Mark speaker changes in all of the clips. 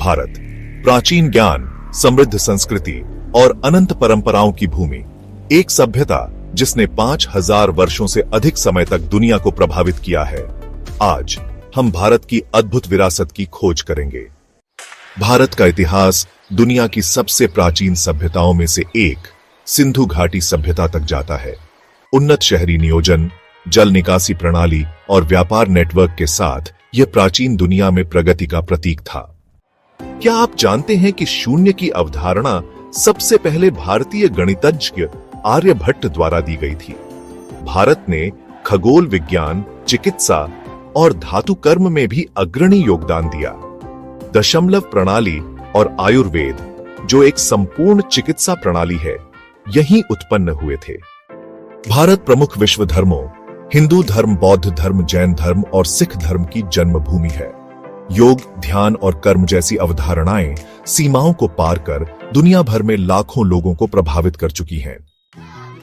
Speaker 1: भारत प्राचीन ज्ञान, समृद्ध संस्कृति और अनंत परंपराओं की भूमि, एक सभ्यता जिसने 5000 वर्षों से अधिक समय तक दुनिया को प्रभावित किया है। आज हम भारत की अद्भुत विरासत की खोज करेंगे। भारत का इतिहास दुनिया की सबसे प्राचीन सभ्यताओं में से एक सिंधु घाटी सभ्यता तक जाता है। उन्नत शहरी नियोजन, जल निकासी प्रणाली और व्यापार नेटवर्क के साथ यह प्राचीन दुनिया में प्रगति का प्रतीक था। क्या आप जानते हैं कि शून्य की अवधारणा सबसे पहले भारतीय गणितज्ञ आर्यभट्ट द्वारा दी गई थी? भारत ने खगोल विज्ञान, चिकित्सा और धातु कर्म में भी अग्रणी योगदान दिया। दशमलव प्रणाली और आयुर्वेद, जो एक संपूर्ण चिकित्सा प्रणाली है, यहीं उत्पन्न हुए थे। भारत प्रमुख विश्व धर्मों हिंदू धर्म, बौद्ध धर्म, जैन धर्म और सिख धर्म की जन्मभूमि है। योग, ध्यान और कर्म जैसी अवधारणाएं सीमाओं को पार कर दुनिया भर में लाखों लोगों को प्रभावित कर चुकी हैं।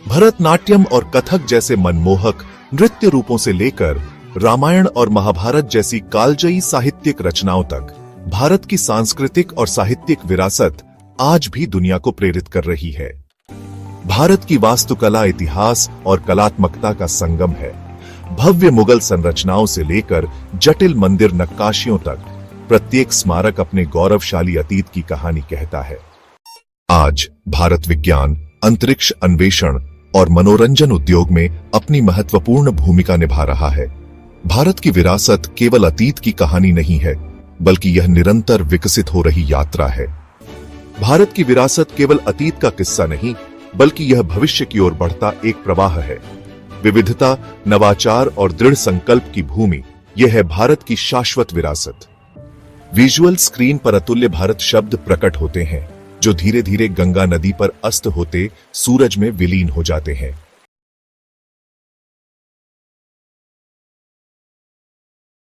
Speaker 1: भरतनाट्यम और कथक जैसे मनमोहक नृत्य रूपों से लेकर रामायण और महाभारत जैसी कालजयी साहित्यिक रचनाओं तक भारत की सांस्कृतिक और साहित्यिक विरासत आज भी दुनिया को प्रेरित कर रही है। भारत की वास्तुकला इतिहास और कलात्मकता का संगम है। भव्य मुगल संरचनाओं से लेकर जटिल मंदिर नक्काशियों तक प्रत्येक स्मारक अपने गौरवशाली अतीत की कहानी कहता है। आज भारत विज्ञान, अंतरिक्ष अन्वेषण और मनोरंजन उद्योग में अपनी महत्वपूर्ण भूमिका निभा रहा है। भारत की विरासत केवल अतीत की कहानी नहीं है, बल्कि यह निरंतर विकसित हो रही यात्रा है। भारत की विरासत केवल अतीत का किस्सा नहीं, बल्कि यह भविष्य की ओर बढ़ता एक प्रवाह है। विविधता, नवाचार और दृढ़ संकल्प की भूमि, यह है भारत की शाश्वत विरासत। विजुअल स्क्रीन पर अतुल्य भारत शब्द प्रकट होते हैं, जो धीरे धीरे गंगा नदी पर अस्त होते सूरज में विलीन हो जाते हैं।